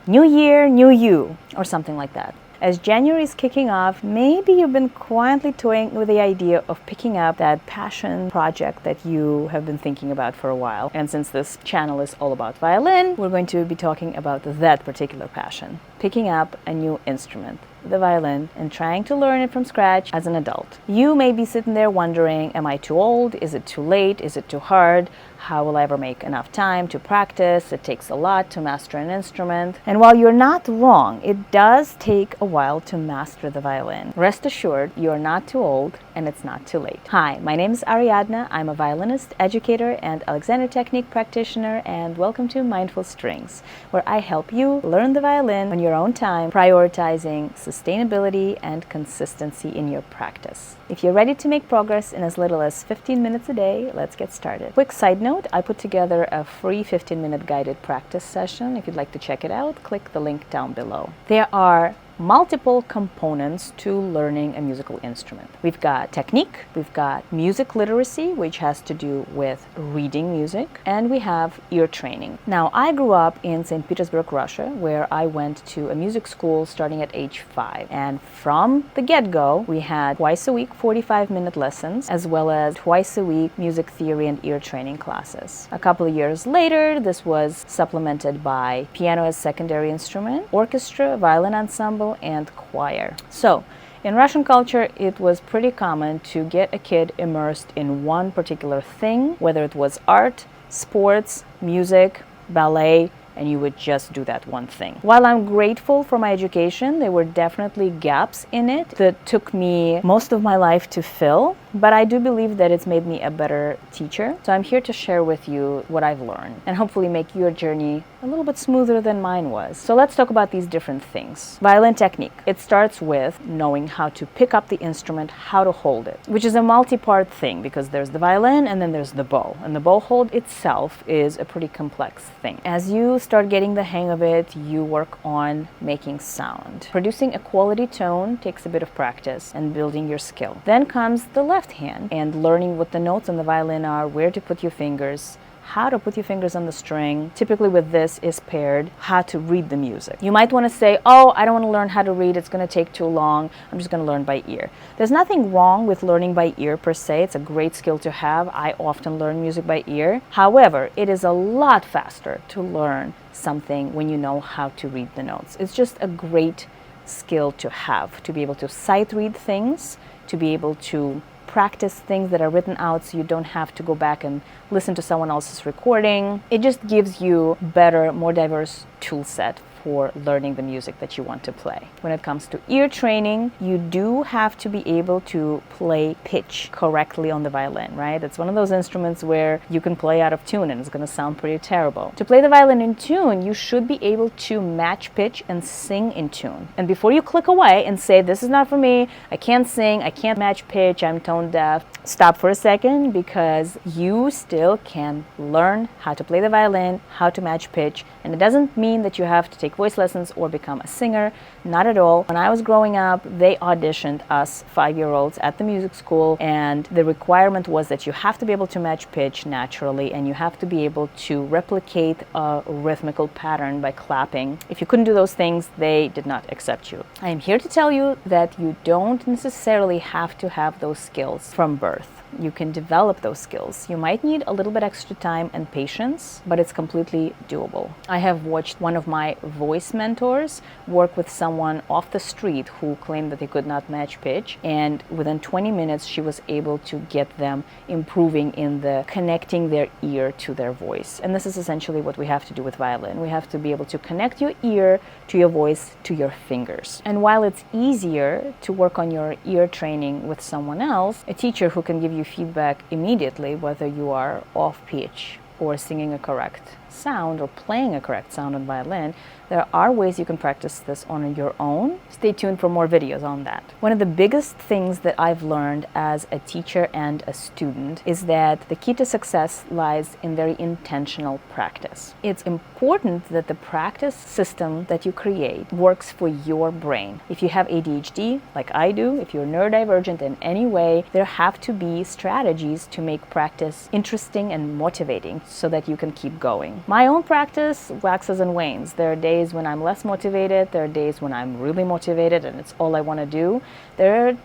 New year, new you, or something like that. As January is kicking off, maybe you've been quietly toying with the idea of picking up that passion project that you have been thinking about for a while. And since this channel is all about violin, we're going to be talking about that particular passion, picking up a new instrument, the violin, and trying to learn it from scratch as an adult. You may be sitting there wondering, am I too old? Is it too late? Is it too hard? How will I ever make enough time to practice? It takes a lot to master an instrument. And while you're not wrong, it does take a while to master the violin. Rest assured, you're not too old and it's not too late. Hi, my name is Ariadna. I'm a violinist, educator, and Alexander Technique practitioner, and welcome to Mindful Strings, where I help you learn the violin on your own time, prioritizing sustainability and consistency in your practice. If you're ready to make progress in as little as 15 minutes a day, let's get started. Quick side note, I put together a free 15-minute guided practice session. If you'd like to check it out, click the link down below. There are multiple components to learning a musical instrument. We've got technique, we've got music literacy, which has to do with reading music, and we have ear training. Now, I grew up in St. Petersburg, Russia, where I went to a music school starting at age 5. And from the get-go, we had twice a week 45-minute lessons, as well as twice a week music theory and ear training classes. A couple of years later, this was supplemented by piano as secondary instrument, orchestra, violin ensemble, and choir. So, in Russian culture, it was pretty common to get a kid immersed in one particular thing, whether it was art, sports, music, ballet, and you would just do that one thing. While I'm grateful for my education, there were definitely gaps in it that took me most of my life to fill, but I do believe that it's made me a better teacher. So I'm here to share with you what I've learned and hopefully make your journey a little bit smoother than mine was. So let's talk about these different things. Violin technique. It starts with knowing how to pick up the instrument, how to hold it, which is a multi-part thing because there's the violin and then there's the bow. And the bow hold itself is a pretty complex thing. As you start getting the hang of it, you work on making sound. Producing a quality tone takes a bit of practice and building your skill. Then comes the left hand and learning what the notes on the violin are, where to put your fingers, how to put your fingers on the string. Typically with this is paired how to read the music. You might want to say, oh, I don't want to learn how to read, it's going to take too long, I'm just going to learn by ear. There's nothing wrong with learning by ear per se, it's a great skill to have. I often learn music by ear. However, it is a lot faster to learn something when you know how to read the notes. It's just a great skill to have, to be able to sight read things, to be able to practice things that are written out so you don't have to go back and listen to someone else's recording. It just gives you better, more diverse tool set for learning the music that you want to play. When it comes to ear training, you do have to be able to play pitch correctly on the violin, right? It's one of those instruments where you can play out of tune and it's going to sound pretty terrible. To play the violin in tune, you should be able to match pitch and sing in tune. And before you click away and say, this is not for me, I can't sing, I can't match pitch, I'm tone deaf, stop for a second, because you still can learn how to play the violin, how to match pitch, and it doesn't mean that you have to take voice lessons or become a singer. Not at all. When I was growing up, they auditioned us 5-year-olds at the music school, and the requirement was that you have to be able to match pitch naturally and you have to be able to replicate a rhythmical pattern by clapping. If you couldn't do those things, they did not accept you. I am here to tell you that you don't necessarily have to have those skills from birth. You can develop those skills. You might need a little bit extra time and patience, but it's completely doable. I have watched one of my voice mentors work with someone off the street who claimed that they could not match pitch, and within 20 minutes she was able to get them improving in the connecting their ear to their voice. And this is essentially what we have to do with violin. We have to be able to connect your ear to your voice to your fingers. And while it's easier to work on your ear training with someone else, a teacher who can give you feedback immediately whether you are off pitch or singing a correct sound or playing a correct sound on violin, there are ways you can practice this on your own. Stay tuned for more videos on that. One of the biggest things that I've learned as a teacher and a student is that the key to success lies in very intentional practice. It's important that the practice system that you create works for your brain. If you have ADHD, like I do, if you're neurodivergent in any way, there have to be strategies to make practice interesting and motivating so that you can keep going. My own practice waxes and wanes. There are days when I'm less motivated. There are days when I'm really motivated and it's all I want to do. There are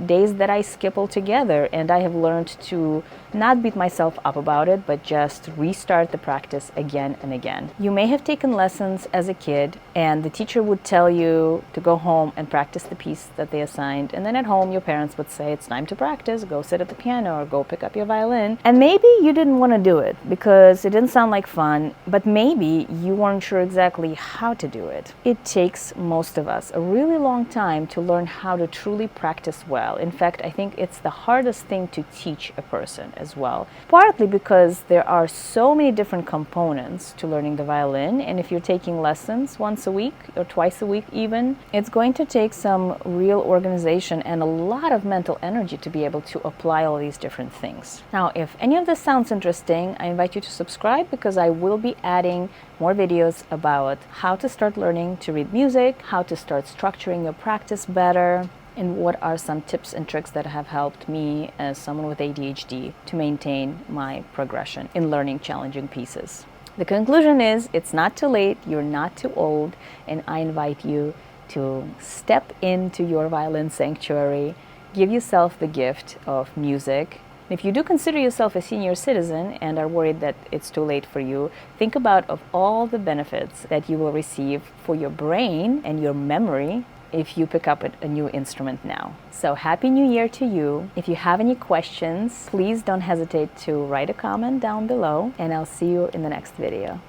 days that I skip altogether, and I have learned to not beat myself up about it, but just restart the practice again and again. You may have taken lessons as a kid, and the teacher would tell you to go home and practice the piece that they assigned, and then at home your parents would say, it's time to practice, go sit at the piano or go pick up your violin. And maybe you didn't want to do it because it didn't sound like fun, but maybe you weren't sure exactly how to do it. It takes most of us a really long time to learn how to truly practice well. In fact, I think it's the hardest thing to teach a person as well, partly because there are so many different components to learning the violin, and if you're taking lessons once a week or twice a week even, it's going to take some real organization and a lot of mental energy to be able to apply all these different things. Now, if any of this sounds interesting, I invite you to subscribe, because I will be adding more videos about how to start learning to read music, how to start structuring your practice better, and what are some tips and tricks that have helped me as someone with ADHD to maintain my progression in learning challenging pieces. The conclusion is, it's not too late, you're not too old, and I invite you to step into your violin sanctuary, give yourself the gift of music. If you do consider yourself a senior citizen and are worried that it's too late for you, think about of all the benefits that you will receive for your brain and your memory if you pick up a new instrument now. So Happy New Year to you. If you have any questions, please don't hesitate to write a comment down below, and I'll see you in the next video.